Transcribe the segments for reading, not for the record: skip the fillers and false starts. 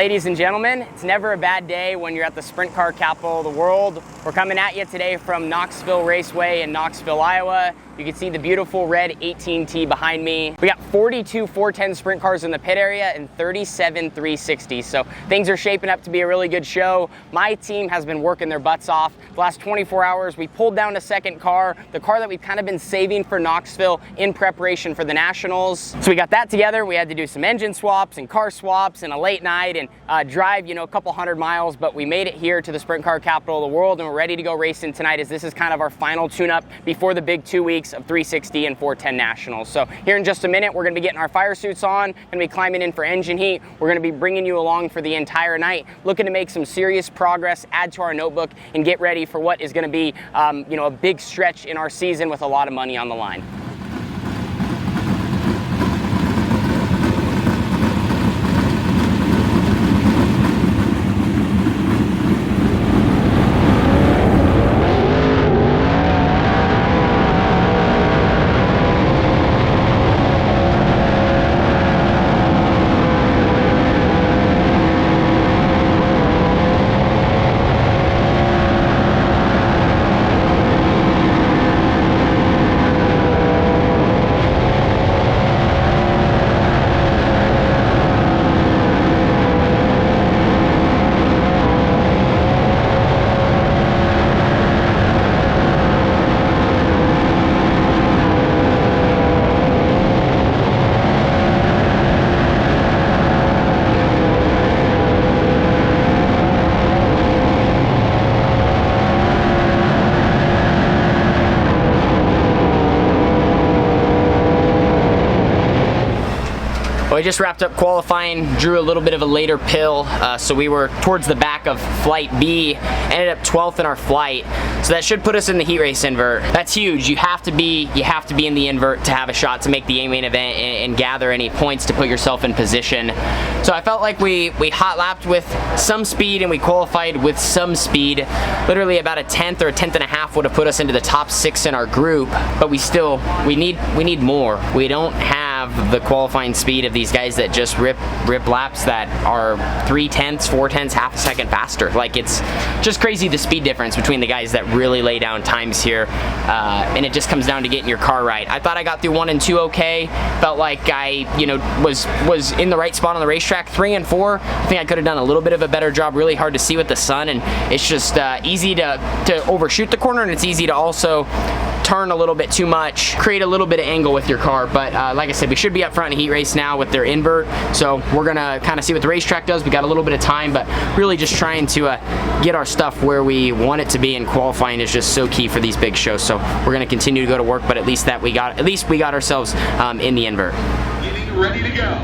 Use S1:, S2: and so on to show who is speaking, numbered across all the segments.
S1: Ladies and gentlemen, it's never a bad day when you're at the sprint car capital of the world. We're coming at you today from Knoxville Raceway in Knoxville, Iowa. You can see the beautiful red 18T behind me. We got 42 410 sprint cars in the pit area and 37 360s. So things are shaping up to be a really good show. My team has been working their butts off. The last 24 hours, we pulled down a second car, the car that we've kind of been saving for Knoxville in preparation for the Nationals. So we got that together. We had to do some engine swaps and car swaps and a late night and drive, a couple hundred miles, but we made it here to the sprint car capital of the world and we're ready to go racing tonight, as this is kind of our final tune-up before the big 2 weeks of 360 and 410 Nationals. So here in just a minute, we're going to be getting our fire suits on, going to be climbing in for engine heat. We're going to be bringing you along for the entire night, looking to make some serious progress, add to our notebook, and get ready for what is going to be, a big stretch in our season with a lot of money on the line. Well, I just wrapped up qualifying, drew a little bit of a later pill, so we were towards the back of flight B, ended up 12th in our flight, so that should put us in the heat race invert. That's huge. You have to be in the invert to have a shot to make the main event and gather any points to put yourself in position. So I felt like we hot lapped with some speed and we qualified with some speed. Literally about a tenth or a tenth and a half would have put us into the top 6 in our group, but we need more. We don't have the qualifying speed of these guys that just rip laps that are 3/10, 4/10, half a second faster. Like, it's just crazy the speed difference between the guys that really lay down times here, and it just comes down to getting your car right. I thought I got through 1 and 2 okay. Felt like I was in the right spot on the racetrack. 3 and 4, I think I could have done a little bit of a better job. Really hard to see with the sun, and it's just easy to overshoot the corner, and it's easy to also turn a little bit too much, create a little bit of angle with your car. But like I said, we should be up front in heat race now with their invert, so we're gonna kind of see what the racetrack does. We got a little bit of time, but really just trying to get our stuff where we want it to be, and qualifying is just so key for these big shows. So we're gonna continue to go to work, but at least we got ourselves in the invert.
S2: Getting ready to go.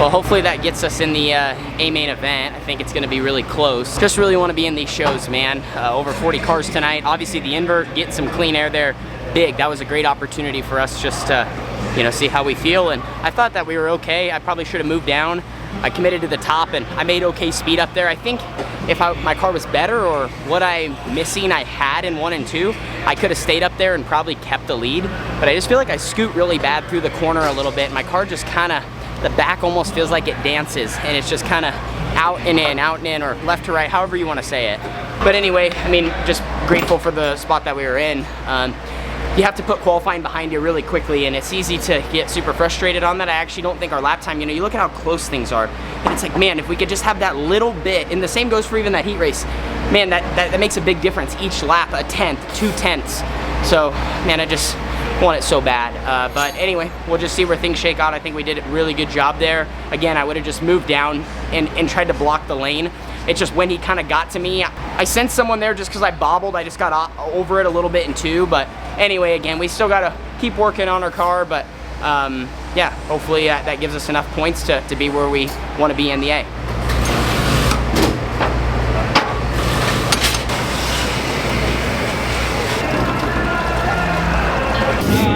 S1: Well, hopefully that gets us in the A main event. I think it's gonna be really close. Just really wanna be in these shows, man. Over 40 cars tonight. Obviously the invert, get some clean air there, big. That was a great opportunity for us just to, you know, see how we feel. And I thought that we were okay. I probably should have moved down. I committed to the top and I made okay speed up there. I think if my car was better or what I'm missing I had in 1 and 2, I could have stayed up there and probably kept the lead. But I just feel like I scoot really bad through the corner a little bit. My car just kind of, the back almost feels like it dances and it's just kind of out and in, or left to right, however you want to say it. But anyway, I mean, just grateful for the spot that we were in. You have to put qualifying behind you really quickly, and it's easy to get super frustrated on that. I actually don't think our lap time, you know, you look at how close things are, and it's like, man, if we could just have that little bit, and the same goes for even that heat race, man, that makes a big difference. Each lap, a tenth, 2 tenths. So, man, I just want it so bad. But anyway, we'll just see where things shake out. I think we did a really good job there. Again, I would have just moved down and tried to block the lane. It's just when he kind of got to me, I sensed someone there just because I bobbled. I just got over it a little bit in 2. But anyway, again, we still got to keep working on our car. But yeah, hopefully that gives us enough points to be where we want to be in the A.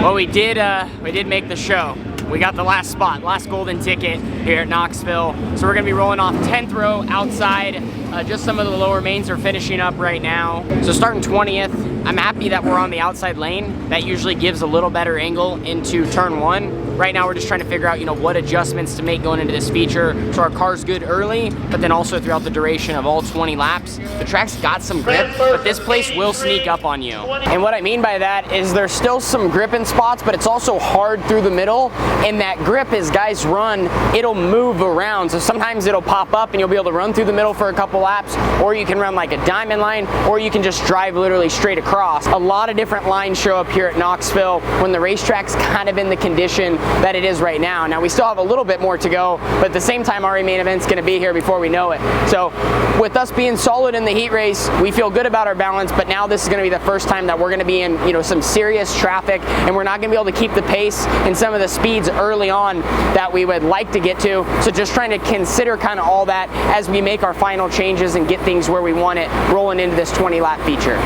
S1: Well, we did make the show. We got the last spot, last golden ticket here at Knoxville. So we're gonna be rolling off 10th row outside. Just some of the lower mains are finishing up right now. So starting 20th, I'm happy that we're on the outside lane. That usually gives a little better angle into turn 1. Right now we're just trying to figure out, you know, what adjustments to make going into this feature so our car's good early, but then also throughout the duration of all 20 laps. The track's got some grip, but this place will sneak up on you. And what I mean by that is there's still some grip in spots, but it's also hard through the middle. And that grip, as guys run, it'll move around. So sometimes it'll pop up and you'll be able to run through the middle for a couple laps, or you can run like a diamond line, or you can just drive literally straight across. A lot of different lines show up here at Knoxville when the racetrack's kind of in the condition that it is right now. Now we still have a little bit more to go, but at the same time our main event's gonna be here before we know it. So with us being solid in the heat race, we feel good about our balance, but now this is gonna be the first time that we're gonna be in, you know, some serious traffic, and we're not gonna be able to keep the pace and some of the speeds early on that we would like to get to. So just trying to consider kind of all that as we make our final changes and get things where we want it rolling into this 20 lap feature.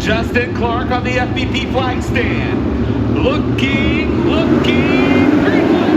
S2: Justin Clark on the FBP flag stand. Looking, green flag.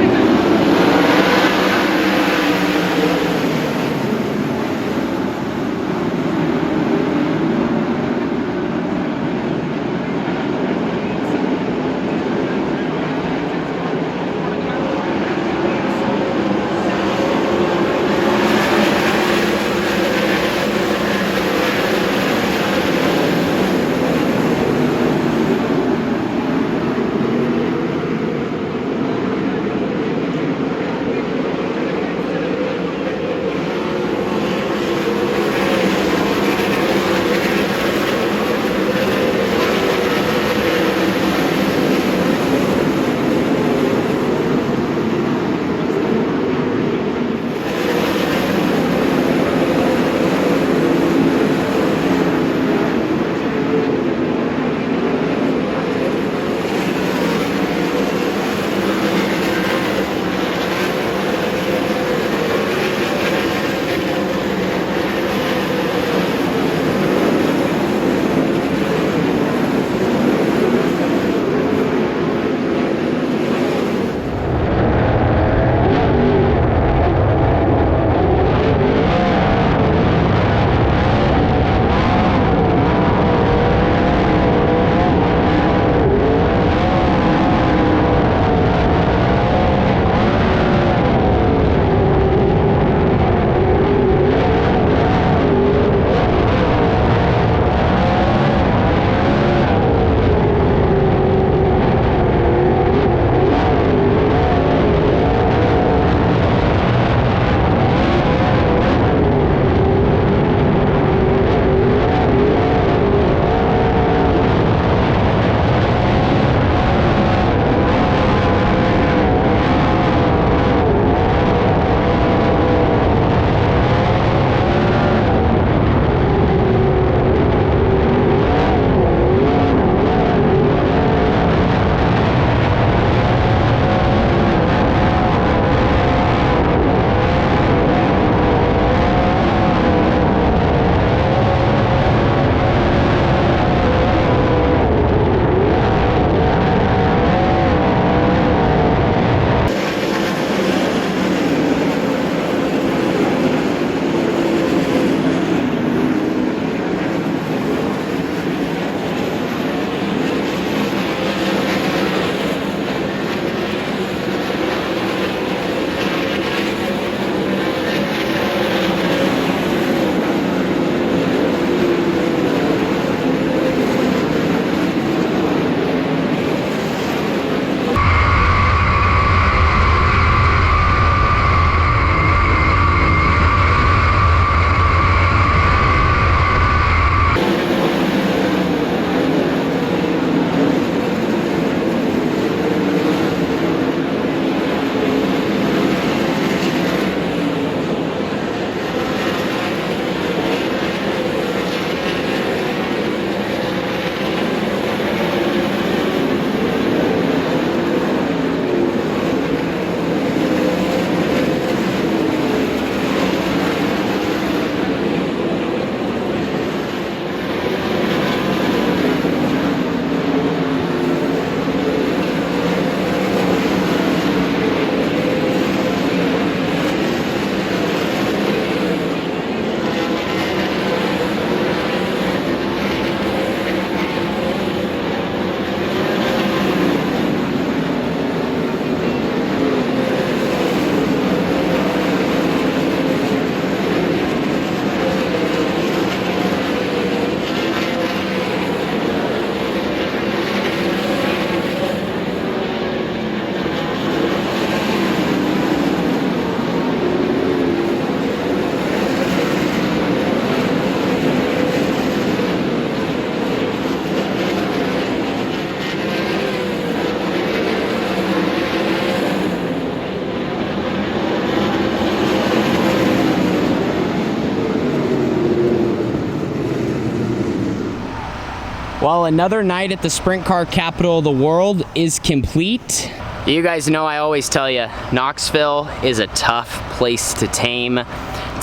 S1: Well, another night at the sprint car capital of the world is complete. You guys know I always tell you, Knoxville is a tough place to tame.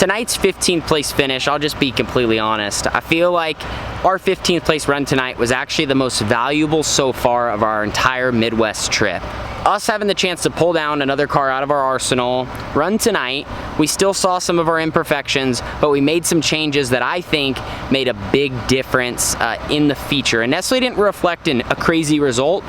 S1: Tonight's 15th place finish, I'll just be completely honest, I feel like our 15th place run tonight was actually the most valuable so far of our entire Midwest trip. Us having the chance to pull down another car out of our arsenal, run tonight, we still saw some of our imperfections, but we made some changes that I think made a big difference in the feature. And necessarily didn't reflect in a crazy result,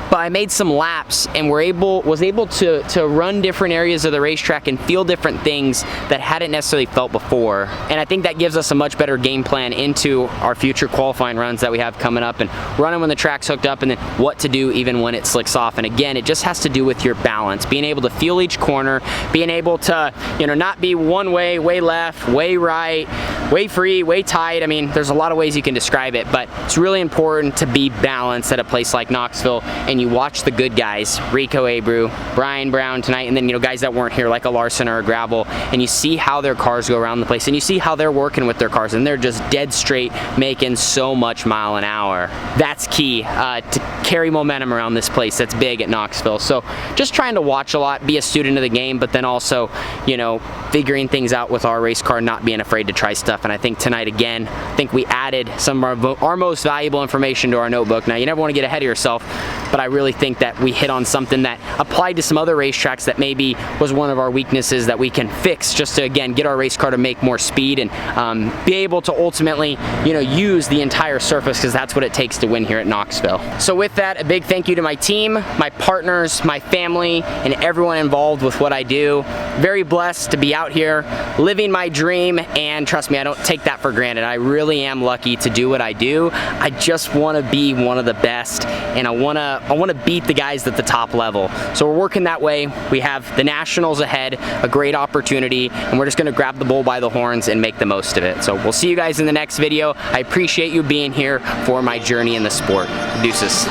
S1: but I made some laps and was able to run different areas of the racetrack and feel different things that hadn't necessarily felt before. And I think that gives us a much better game plan into our future qualifying runs that we have coming up, and running when the track's hooked up, and then what to do even when it slicks off. And again, it just has to do with your balance, being able to feel each corner, being able to, you know, not be one way, way left, way right, way free, way tight. I mean, there's a lot of ways you can describe it, but it's really important to be balanced at a place like Knoxville. And you watch the good guys, Rico Abreu, Brian Brown tonight, and then, you know, guys that weren't here like a Larson or a Gravel, and you see how their cars go around the place, and you see how they're working with their cars, and they're just dead straight making so much mile an hour. That's key to carry momentum around this place. That's big at Knoxville. So just trying to watch a lot, be a student of the game, but then also, you know, figuring things out with our race car, not being afraid to try stuff. And I think tonight, again, I think we added some of our most valuable information to our notebook. Now, you never want to get ahead of yourself, but I really think that we hit on something that applied to some other racetracks that maybe was one of our weaknesses that we can fix, just to, again, get our race car to make more speed and be able to ultimately, you know, use the entire surface, because that's what it takes to win here at Knoxville. So with that, a big thank you to my team, my partners, my family, and everyone involved with what I do. Very blessed to be out here living my dream, and trust me, I don't take that for granted. I really am lucky to do what I do. I just want to be one of the best, and I want to beat the guys at the top level. So we're working that way. We have the Nationals ahead, a great opportunity, and we're just going to grab the bull by the horns and make the most of it. So we'll see you guys in the next video. I appreciate you being here for my journey in the sport. Deuces.